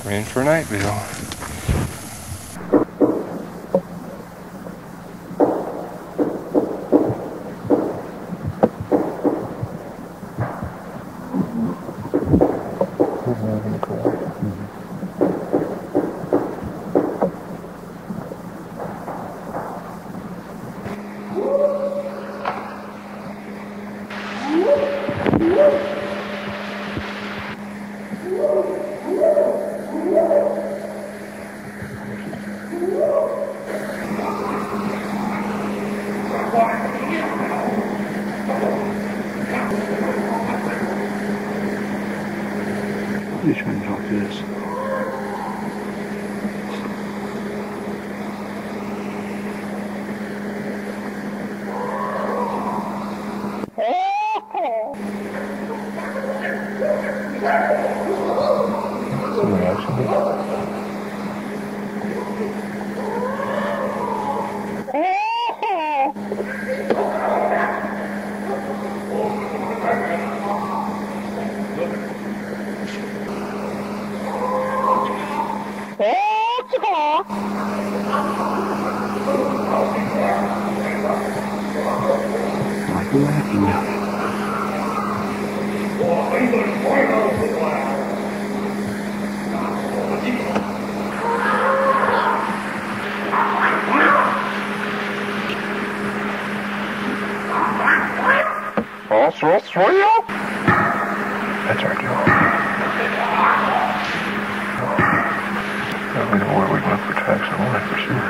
We're in for Nightville. You're trying to talk to this. Somebody actually. Like laughing now. That's our job. Now we know where we went for tracks and all that for sure.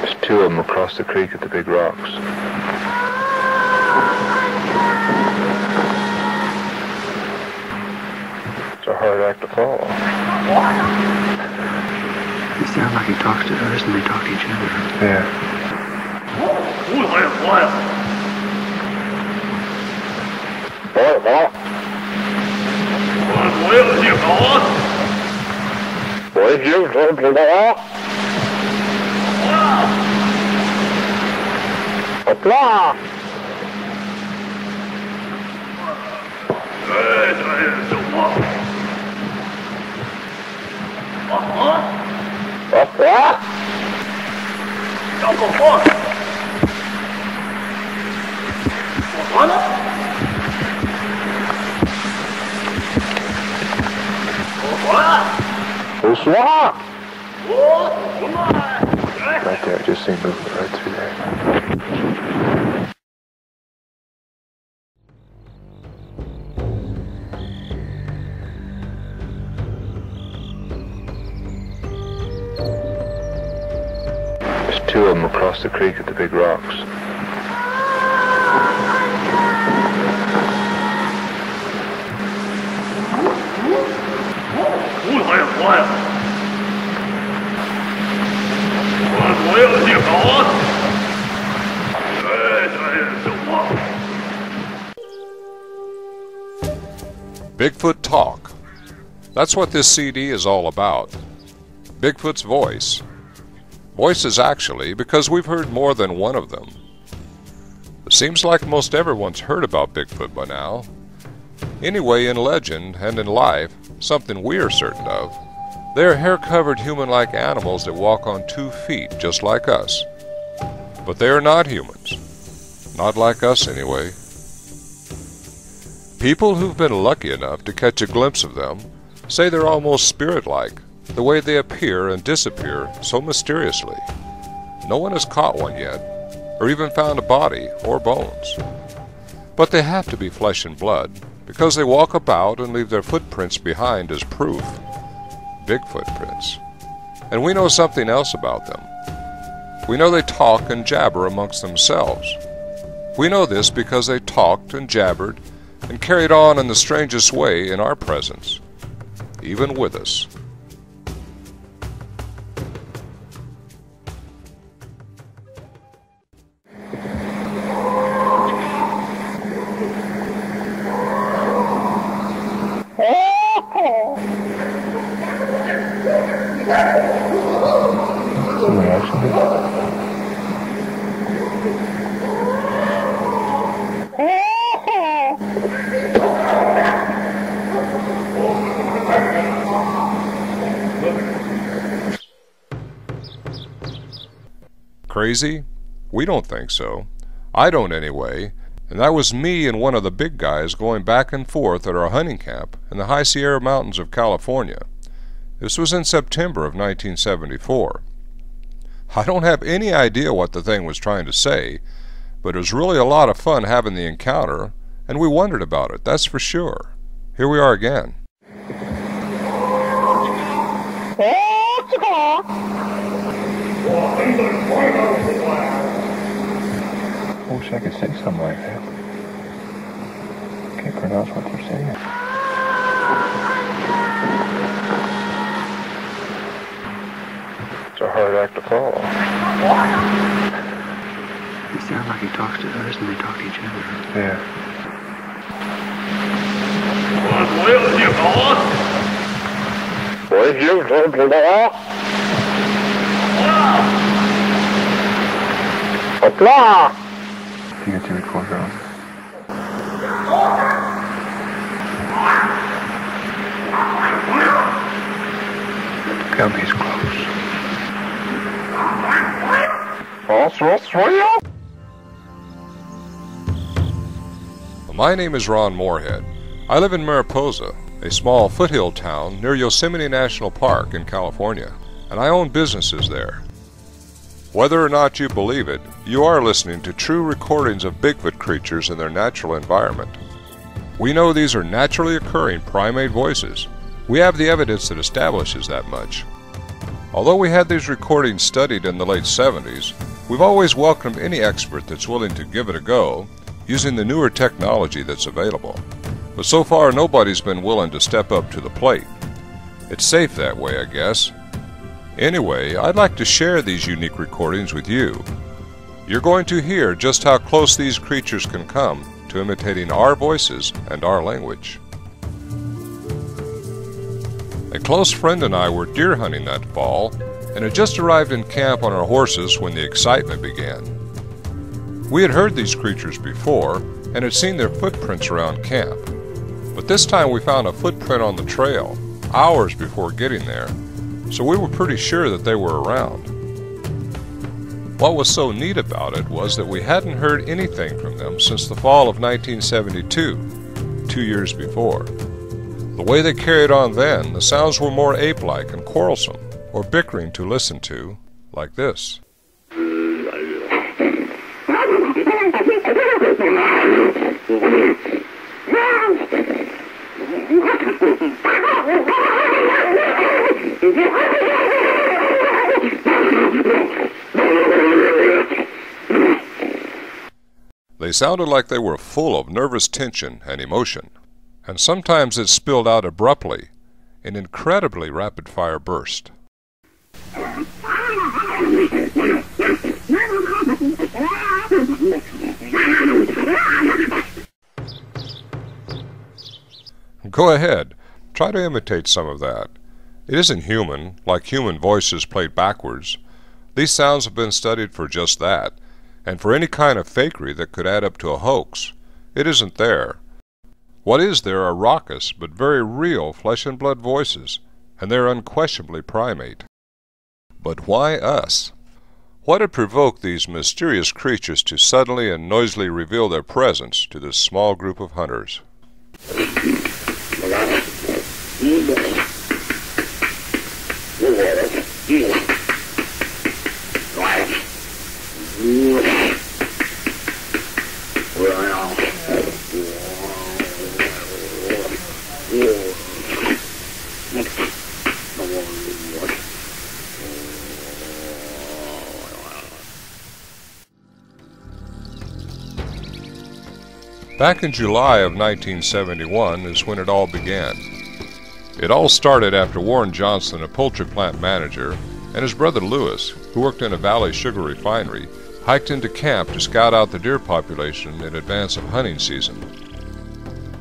There's two of them across the creek at the big rocks. It's a hard act to follow. He sounds like he talks to us and they talk to each other. Yeah. Right there, I just seen movement right through there. There's two of them across the creek at the big rocks. Bigfoot Talk. That's what this CD is all about. Bigfoot's voice. Voices, actually, because we've heard more than one of them. It seems like most everyone's heard about Bigfoot by now. Anyway, in legend and in life, something we're certain of. They are hair-covered human-like animals that walk on 2 feet, just like us. But they are not humans. Not like us, anyway. People who've been lucky enough to catch a glimpse of them say they're almost spirit-like, the way they appear and disappear so mysteriously. No one has caught one yet, or even found a body or bones. But they have to be flesh and blood, because they walk about and leave their footprints behind as proof. Big footprints. And we know something else about them. We know they talk and jabber amongst themselves. We know this because they talked and jabbered and carried on in the strangest way in our presence, even with us. Crazy? We don't think so. I don't anyway, and that was me and one of the big guys going back and forth at our hunting camp in the High Sierra Mountains of California. This was in September of 1974. I don't have any idea what the thing was trying to say, but it was really a lot of fun having the encounter, and we wondered about it, that's for sure. Here we are again. I wish I could say something like that. Can't pronounce what they're saying. It's a hard act to follow. It sounds like he talks to us and they talk to each other. Yeah. You get the recorder on. Gumby's close. My name is Ron Moorhead. I live in Mariposa, a small foothill town near Yosemite National Park in California, and I own businesses there. Whether or not you believe it, you are listening to true recordings of Bigfoot creatures in their natural environment. We know these are naturally occurring primate voices. We have the evidence that establishes that much. Although we had these recordings studied in the late 70s, we've always welcomed any expert that's willing to give it a go using the newer technology that's available. But so far nobody's been willing to step up to the plate. It's safe that way, I guess. Anyway, I'd like to share these unique recordings with you. You're going to hear just how close these creatures can come to imitating our voices and our language. A close friend and I were deer hunting that fall and had just arrived in camp on our horses when the excitement began. We had heard these creatures before and had seen their footprints around camp, but this time we found a footprint on the trail hours before getting there, so we were pretty sure that they were around. What was so neat about it was that we hadn't heard anything from them since the fall of 1972, 2 years before. The way they carried on then, the sounds were more ape-like and quarrelsome, or bickering to listen to, like this. They sounded like they were full of nervous tension and emotion, and sometimes it spilled out abruptly in incredibly rapid-fire bursts. Go ahead, try to imitate some of that. It isn't human, like human voices played backwards. These sounds have been studied for just that, and for any kind of fakery that could add up to a hoax. It isn't there. What is there are raucous but very real flesh and blood voices, and they're unquestionably primate. But why us? What had provoked these mysterious creatures to suddenly and noisily reveal their presence to this small group of hunters? Back in July of 1971 is when it all began. It all started after Warren Johnson, a poultry plant manager, and his brother Lewis, who worked in a Valley sugar refinery, hiked into camp to scout out the deer population in advance of hunting season.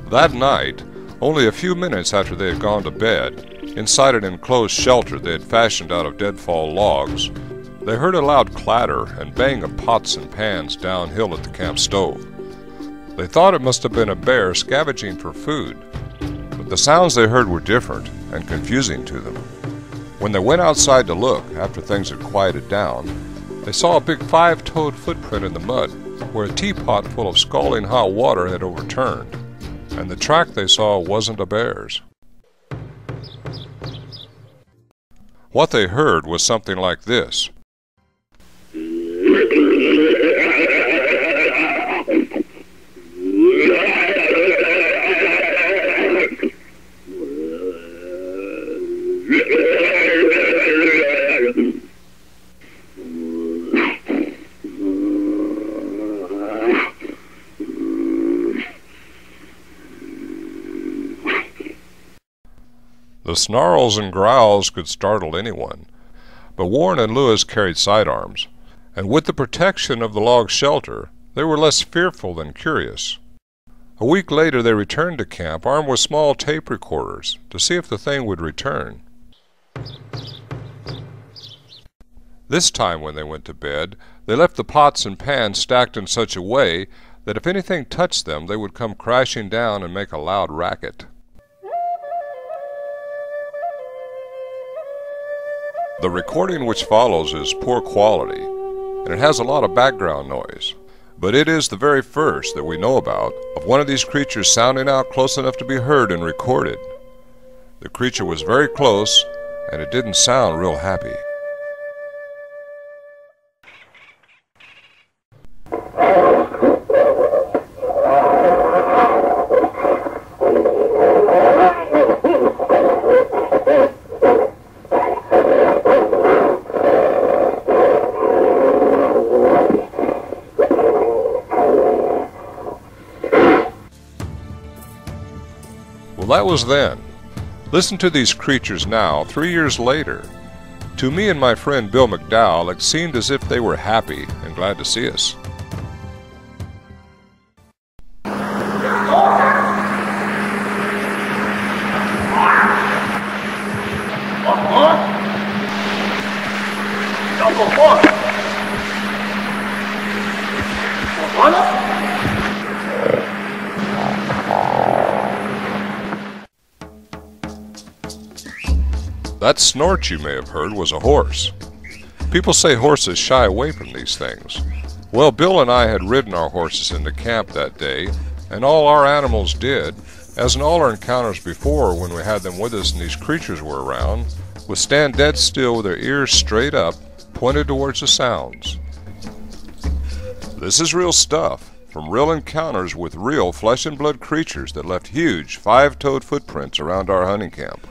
That night, only a few minutes after they had gone to bed, inside an enclosed shelter they had fashioned out of deadfall logs, they heard a loud clatter and bang of pots and pans downhill at the camp stove. They thought it must have been a bear scavenging for food, but the sounds they heard were different and confusing to them. When they went outside to look, after things had quieted down, they saw a big 5-toed footprint in the mud, where a teapot full of scalding hot water had overturned, and the track they saw wasn't a bear's. What they heard was something like this. The snarls and growls could startle anyone, but Warren and Lewis carried sidearms, and with the protection of the log shelter, they were less fearful than curious. A week later they returned to camp armed with small tape recorders to see if the thing would return. This time when they went to bed, they left the pots and pans stacked in such a way that if anything touched them they would come crashing down and make a loud racket. The recording which follows is poor quality, and it has a lot of background noise, but it is the very first that we know about of one of these creatures sounding out close enough to be heard and recorded. The creature was very close, and it didn't sound real happy. Well, that was then. Listen to these creatures now, 3 years later. To me and my friend Bill McDowell, it seemed as if they were happy and glad to see us. That snort you may have heard was a horse. People say horses shy away from these things. Well, Bill and I had ridden our horses into camp that day, and all our animals did, as in all our encounters before when we had them with us and these creatures were around, would stand dead still with their ears straight up, pointed towards the sounds. This is real stuff, from real encounters with real flesh and blood creatures that left huge 5-toed footprints around our hunting camp.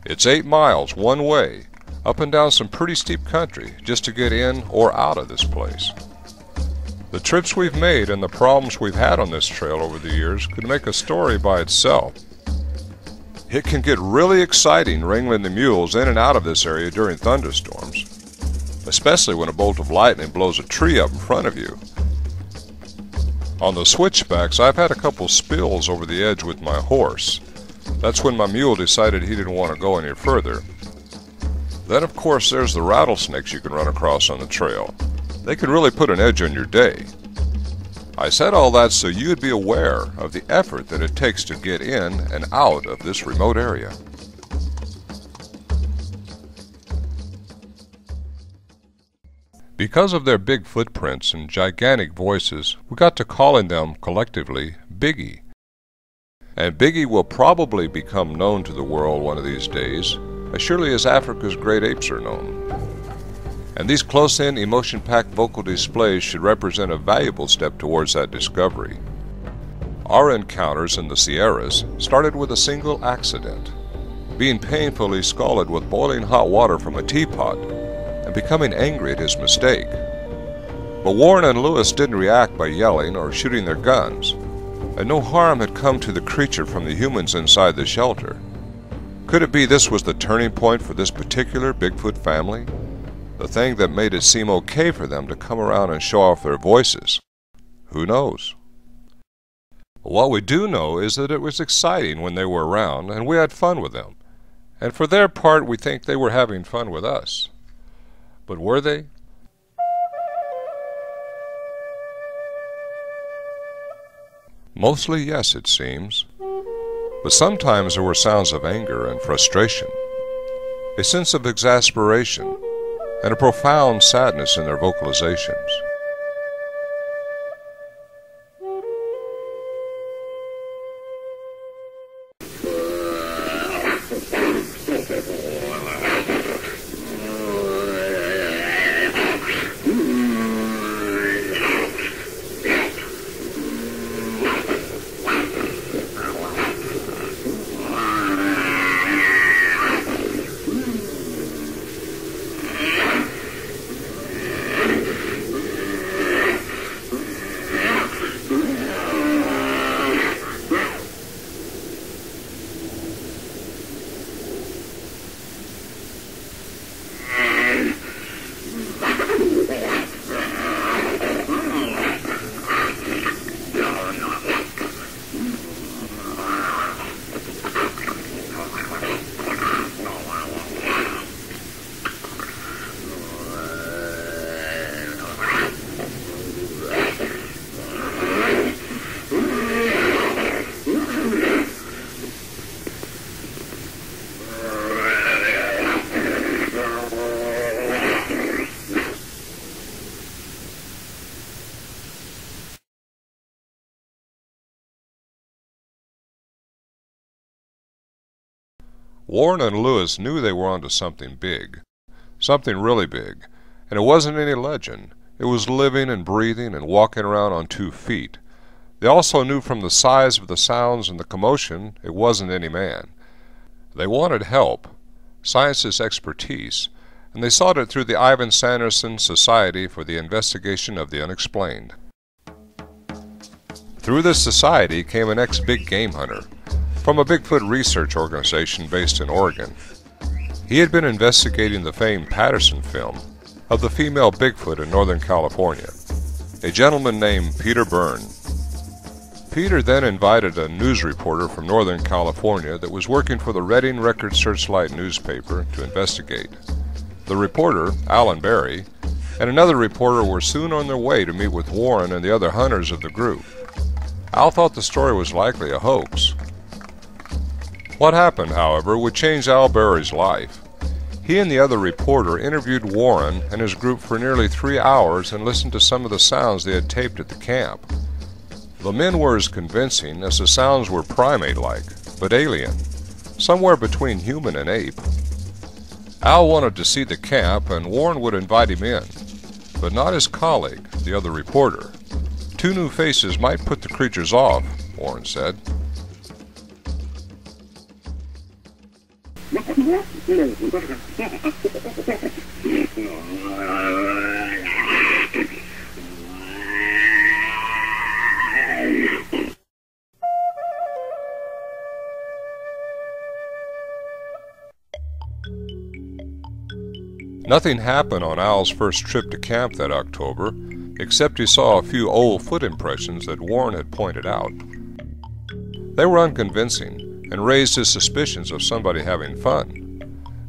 It's 8 miles one way, up and down some pretty steep country, just to get in or out of this place. The trips we've made and the problems we've had on this trail over the years could make a story by itself. It can get really exciting wrangling the mules in and out of this area during thunderstorms, especially when a bolt of lightning blows a tree up in front of you. On the switchbacks, I've had a couple spills over the edge with my horse. That's when my mule decided he didn't want to go any further. Then, of course, there's the rattlesnakes you can run across on the trail. They can really put an edge on your day. I said all that so you'd be aware of the effort that it takes to get in and out of this remote area. Because of their big footprints and gigantic voices, we got to calling them collectively Biggie. And Biggie will probably become known to the world one of these days, as surely as Africa's great apes are known. And these close-in, emotion-packed vocal displays should represent a valuable step towards that discovery. Our encounters in the Sierras started with a single accident, being painfully scalded with boiling hot water from a teapot and becoming angry at his mistake. But Warren and Lewis didn't react by yelling or shooting their guns, and no harm had come to the creature from the humans inside the shelter. Could it be this was the turning point for this particular Bigfoot family? The thing that made it seem okay for them to come around and show off their voices? Who knows? What we do know is that it was exciting when they were around, and we had fun with them. And for their part, we think they were having fun with us. But were they? Mostly yes, it seems. But sometimes there were sounds of anger and frustration, a sense of exasperation, and a profound sadness in their vocalizations. Warren and Lewis knew they were onto something big, something really big, and it wasn't any legend. It was living and breathing and walking around on 2 feet. They also knew from the size of the sounds and the commotion it wasn't any man. They wanted help, science's expertise, and they sought it through the Ivan Sanderson Society for the Investigation of the Unexplained. Through this society came an ex-big game hunter from a Bigfoot research organization based in Oregon. He had been investigating the famed Patterson film of the female Bigfoot in Northern California, a gentleman named Peter Byrne. Peter then invited a news reporter from Northern California that was working for the Redding Record Searchlight newspaper to investigate. The reporter, Alan Berry, and another reporter were soon on their way to meet with Warren and the other hunters of the group. Al thought the story was likely a hoax. What happened, however, would change Al Berry's life. He and the other reporter interviewed Warren and his group for nearly 3 hours and listened to some of the sounds they had taped at the camp. The men were as convincing as the sounds were primate-like, but alien, somewhere between human and ape. Al wanted to see the camp, and Warren would invite him in, but not his colleague, the other reporter. 2 new faces might put the creatures off, Warren said. Nothing happened on Al's first trip to camp that October, except he saw a few old foot impressions that Warren had pointed out. They were unconvincing and raised his suspicions of somebody having fun,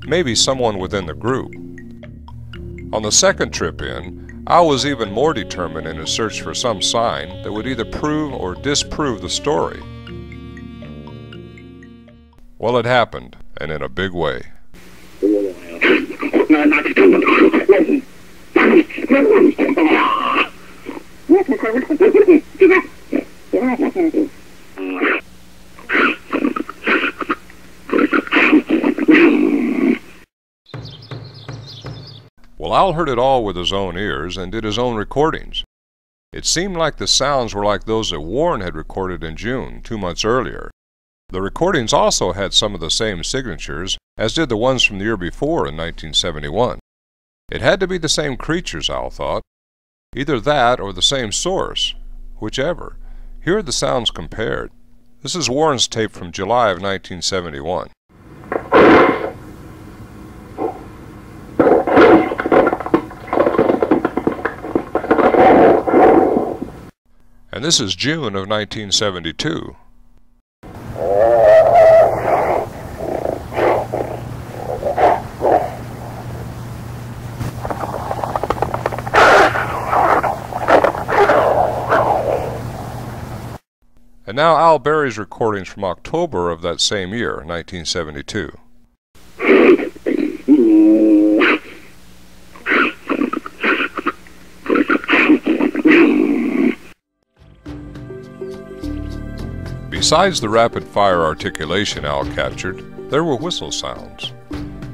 maybe someone within the group. On the second trip in, Al was even more determined in his search for some sign that would either prove or disprove the story. Well, it happened, and in a big way. Well, Al heard it all with his own ears and did his own recordings. It seemed like the sounds were like those that Warren had recorded in June, 2 months earlier. The recordings also had some of the same signatures as did the ones from the year before in 1971. It had to be the same creatures, Al thought. Either that or the same source, whichever. Here are the sounds compared. This is Warren's tape from July of 1971. And this is June of 1972. And now Al Berry's recordings from October of that same year, 1972. Besides the rapid-fire articulation Al captured, there were whistle sounds.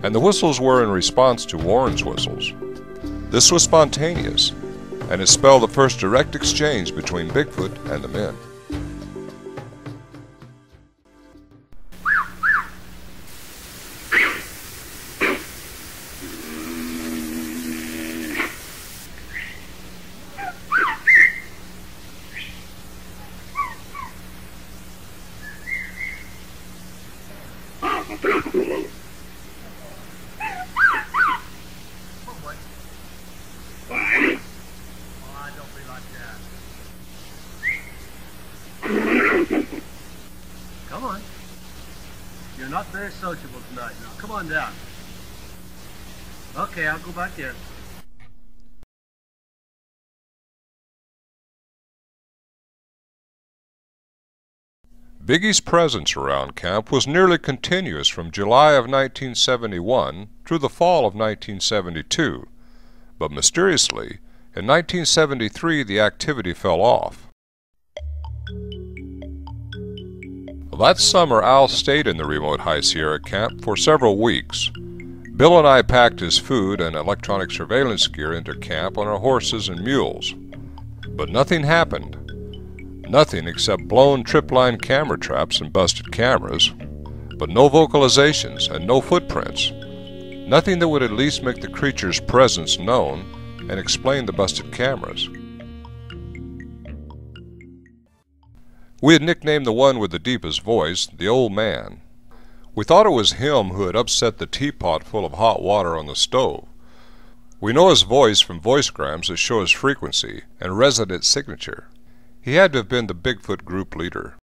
And the whistles were in response to Warren's whistles. This was spontaneous, and it spelled the first direct exchange between Bigfoot and the men. Come on. You're not very sociable tonight now. Come on down. Okay, I'll go back in. Biggie's presence around camp was nearly continuous from July of 1971 through the fall of 1972, but mysteriously, in 1973 the activity fell off. That summer Al stayed in the remote High Sierra camp for several weeks. Bill and I packed his food and electronic surveillance gear into camp on our horses and mules. But nothing happened. Nothing except blown tripline camera traps and busted cameras, but no vocalizations and no footprints. Nothing that would at least make the creature's presence known and explain the busted cameras. We had nicknamed the one with the deepest voice the Old Man. We thought it was him who had upset the teapot full of hot water on the stove. We know his voice from voicegrams that show his frequency and resident signature. He had to have been the Bigfoot group leader.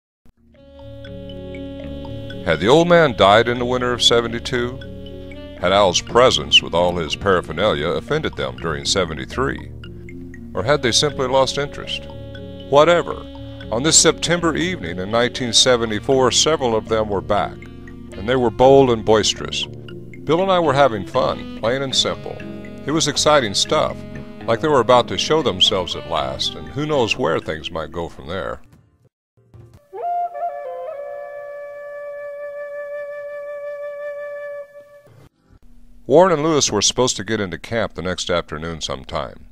Had the Old Man died in the winter of 72? Had Al's presence with all his paraphernalia offended them during 73? Or had they simply lost interest? Whatever. On this September evening in 1974, several of them were back, and they were bold and boisterous. Bill and I were having fun, plain and simple. It was exciting stuff, like they were about to show themselves at last, and who knows where things might go from there. Warren and Lewis were supposed to get into camp the next afternoon sometime.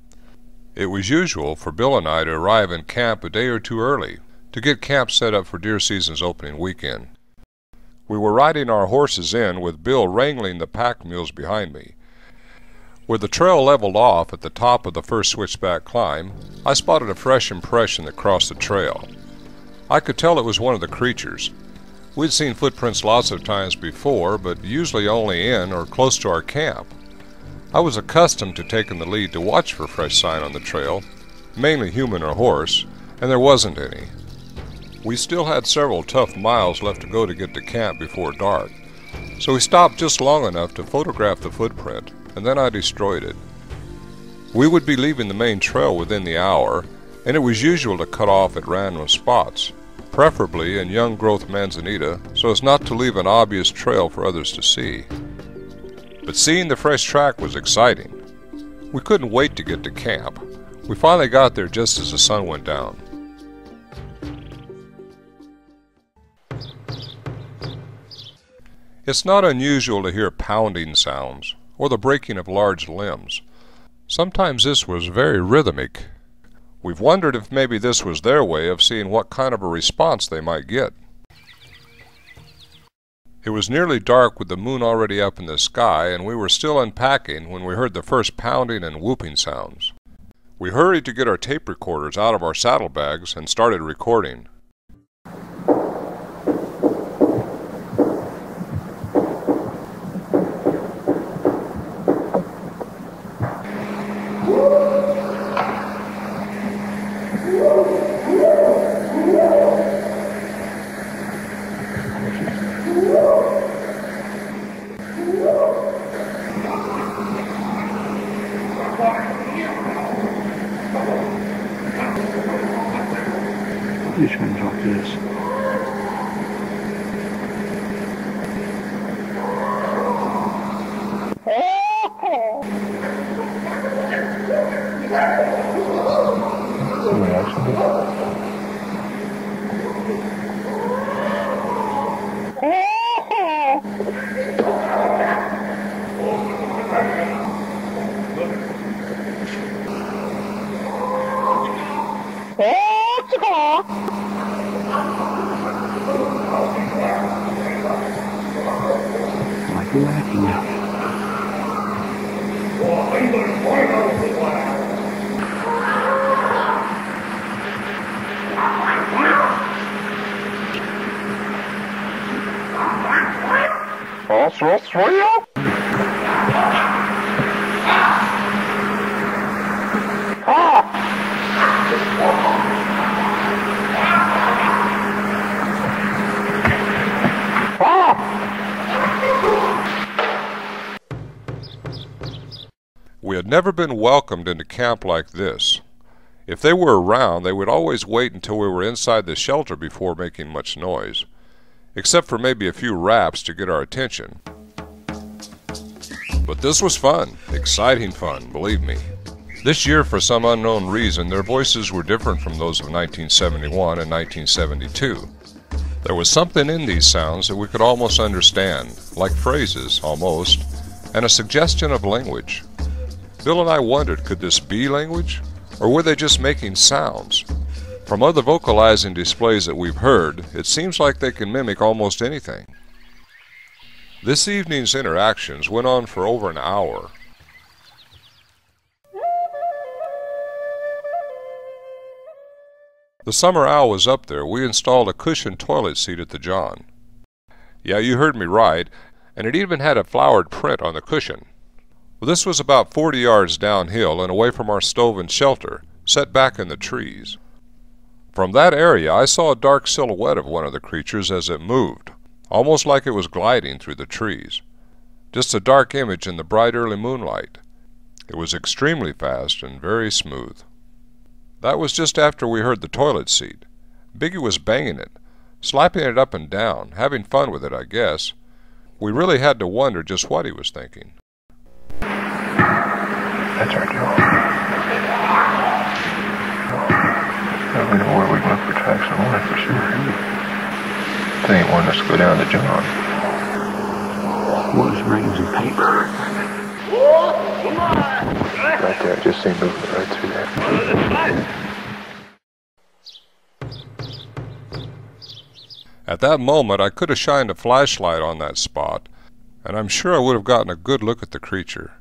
It was usual for Bill and I to arrive in camp a day or two early to get camp set up for deer season's opening weekend. We were riding our horses in with Bill wrangling the pack mules behind me. Where the trail leveled off at the top of the first switchback climb, I spotted a fresh impression that crossed the trail. I could tell it was one of the creatures. We'd seen footprints lots of times before, but usually only in or close to our camp. I was accustomed to taking the lead to watch for fresh sign on the trail, mainly human or horse, and there wasn't any. We still had several tough miles left to go to get to camp before dark, so we stopped just long enough to photograph the footprint, and then I destroyed it. We would be leaving the main trail within the hour, and it was usual to cut off at random spots, preferably in young growth manzanita, so as not to leave an obvious trail for others to see. But seeing the fresh track was exciting. We couldn't wait to get to camp. We finally got there just as the sun went down. It's not unusual to hear pounding sounds or the breaking of large limbs, Sometimes this was very rhythmic. We've wondered if maybe this was their way of seeing what kind of a response they might get. It was nearly dark with the moon already up in the sky, and we were still unpacking when we heard the first pounding and whooping sounds. We hurried to get our tape recorders out of our saddlebags and started recording. Which one's like this? Like whacking up. We had never been welcomed into camp like this. If they were around, they would always wait until we were inside the shelter before making much noise, except for maybe a few raps to get our attention. But this was fun, exciting fun, believe me. This year, for some unknown reason, their voices were different from those of 1971 and 1972. There was something in these sounds that we could almost understand, like phrases, almost, and a suggestion of language. Bill and I wondered, could this be language? Or were they just making sounds? From other vocalizing displays that we've heard, it seems like they can mimic almost anything. This evening's interactions went on for over an hour. The summer owl was up there. We installed a cushioned toilet seat at the John. Yeah, you heard me right, and it even had a flowered print on the cushion. Well, this was about 40 yards downhill and away from our stove and shelter, set back in the trees. From that area, I saw a dark silhouette of one of the creatures as it moved, almost like it was gliding through the trees. Just a dark image in the bright early moonlight. It was extremely fast and very smooth. That was just after we heard the toilet seat. Biggie was banging it, slapping it up and down, having fun with it, I guess. We really had to wonder just what he was thinking. That's our job. Now we know where we went for tracks and all that for sure. They ain't wanting us to go down the John. Was rings and paper. Right there, I just seen movement right through there. At that moment, I could have shined a flashlight on that spot, and I'm sure I would have gotten a good look at the creature.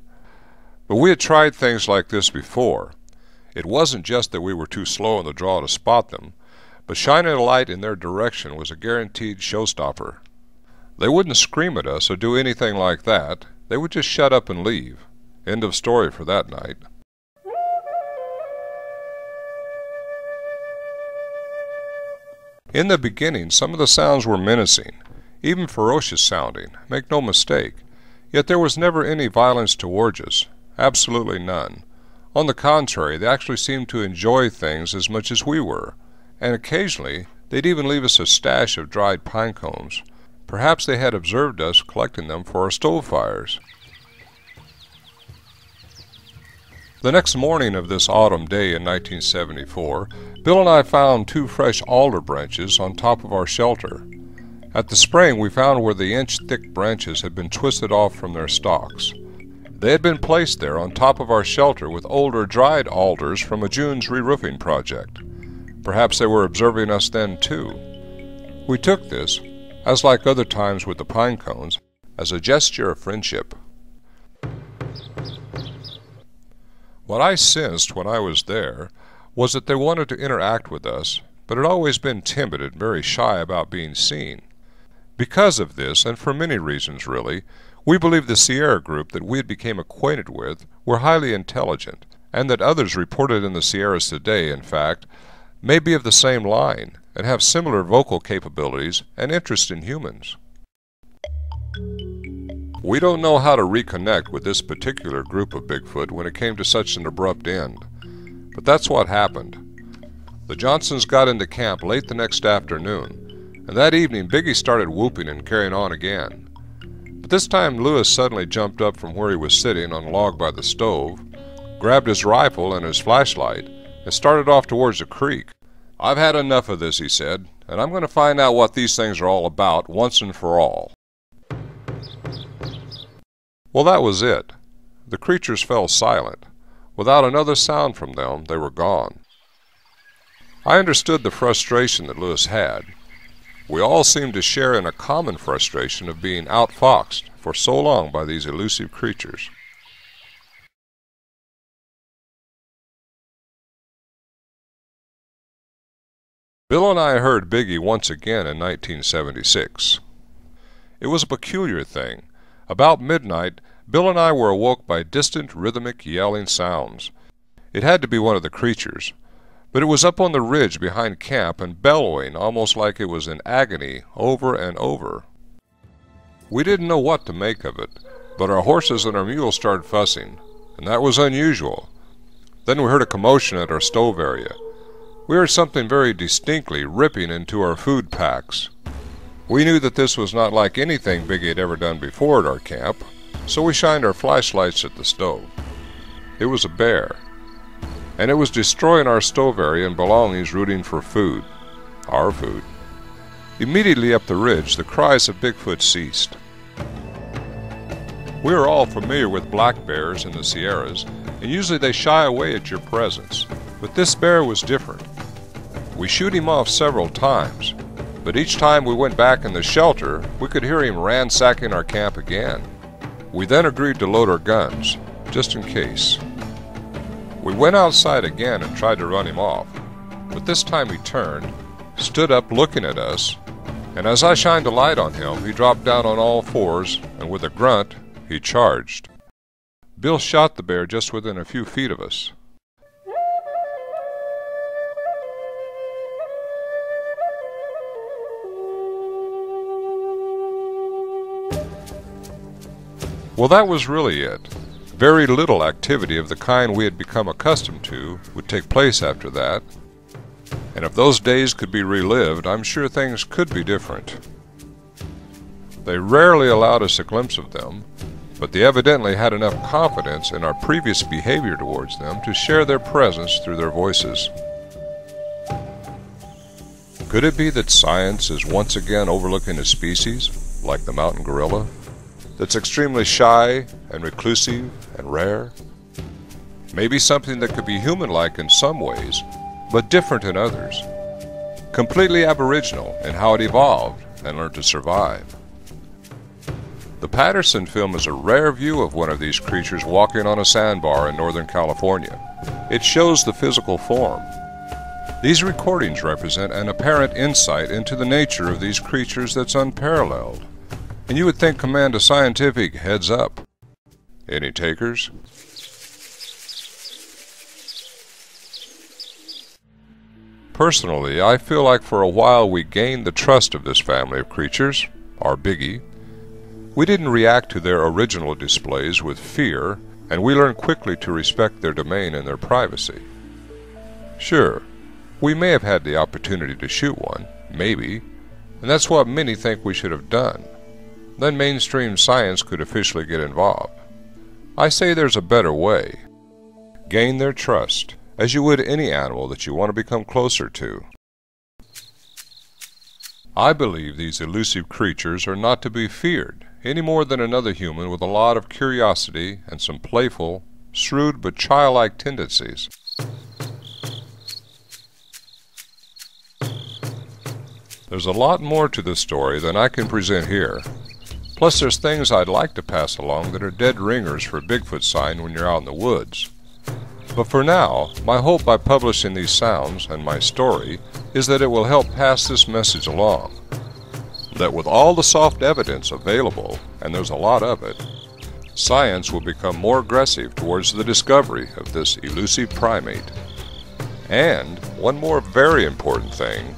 But we had tried things like this before. It wasn't just that we were too slow in the draw to spot them, but shining a light in their direction was a guaranteed showstopper. They wouldn't scream at us or do anything like that. They would just shut up and leave. End of story for that night. In the beginning, some of the sounds were menacing, even ferocious sounding, make no mistake. Yet there was never any violence towards us. Absolutely none. On the contrary, they actually seemed to enjoy things as much as we were, and occasionally they'd even leave us a stash of dried pine cones. Perhaps they had observed us collecting them for our stove fires. The next morning of this autumn day in 1974, Bill and I found 2 fresh alder branches on top of our shelter. At the spring, we found where the inch-thick branches had been twisted off from their stalks. They had been placed there on top of our shelter with older dried alders from a June's re-roofing project. Perhaps they were observing us then too. We took this, as like other times with the pine cones, as a gesture of friendship. What I sensed when I was there was that they wanted to interact with us, but had always been timid and very shy about being seen. Because of this, and for many reasons really, we believed the Sierra group that we had become acquainted with were highly intelligent, and that others reported in the Sierras today, in fact, may be of the same line and have similar vocal capabilities and interest in humans. We don't know how to reconnect with this particular group of Bigfoot when it came to such an abrupt end, but that's what happened. The Johnsons got into camp late the next afternoon, and that evening Biggie started whooping and carrying on again. But this time Lewis suddenly jumped up from where he was sitting on a log by the stove, grabbed his rifle and his flashlight, and started off towards the creek. "I've had enough of this," he said, "and I'm going to find out what these things are all about once and for all." Well, that was it. The creatures fell silent. Without another sound from them, they were gone. I understood the frustration that Lewis had. We all seemed to share in a common frustration of being outfoxed for so long by these elusive creatures. Bill and I heard Biggie once again in 1976. It was a peculiar thing. About midnight, Bill and I were awoke by distant, rhythmic, yelling sounds. It had to be one of the creatures, but it was up on the ridge behind camp and bellowing almost like it was in agony over and over. We didn't know what to make of it, but our horses and our mules started fussing, and that was unusual. Then we heard a commotion at our stove area. We heard something very distinctly ripping into our food packs. We knew that this was not like anything Biggie had ever done before at our camp, so we shined our flashlights at the stove. It was a bear, and it was destroying our stove area and belongings, rooting for food, our food. Immediately up the ridge, the cries of Bigfoot ceased. We are all familiar with black bears in the Sierras, and usually they shy away at your presence, but this bear was different. We shoot him off several times, but each time we went back in the shelter, we could hear him ransacking our camp again. We then agreed to load our guns, just in case. We went outside again and tried to run him off, but this time he turned, stood up looking at us, and as I shined a light on him, he dropped down on all fours, and with a grunt, he charged. Bill shot the bear just within a few feet of us. Well, that was really it. Very little activity of the kind we had become accustomed to would take place after that, and if those days could be relived, I'm sure things could be different. They rarely allowed us a glimpse of them, but they evidently had enough confidence in our previous behavior towards them to share their presence through their voices. Could it be that science is once again overlooking a species, like the mountain gorilla, that's extremely shy and reclusive and rare? Maybe something that could be human-like in some ways, but different in others. Completely aboriginal in how it evolved and learned to survive. The Patterson film is a rare view of one of these creatures walking on a sandbar in Northern California. It shows the physical form. These recordings represent an apparent insight into the nature of these creatures that's unparalleled, and you would think command a scientific heads up. Any takers? Personally, I feel like for a while we gained the trust of this family of creatures, our Biggie. We didn't react to their original displays with fear, and we learned quickly to respect their domain and their privacy. Sure, we may have had the opportunity to shoot one, maybe, and that's what many think we should have done. Then mainstream science could officially get involved. I say there's a better way. Gain their trust, as you would any animal that you want to become closer to. I believe these elusive creatures are not to be feared, any more than another human with a lot of curiosity and some playful, shrewd but childlike tendencies. There's a lot more to this story than I can present here. Plus there's things I'd like to pass along that are dead ringers for Bigfoot sign when you're out in the woods. But for now, my hope by publishing these sounds and my story is that it will help pass this message along. That with all the soft evidence available, and there's a lot of it, science will become more aggressive towards the discovery of this elusive primate. And one more very important thing,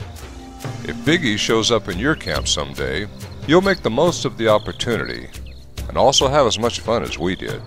if Biggie shows up in your camp someday, you'll make the most of the opportunity and also have as much fun as we did.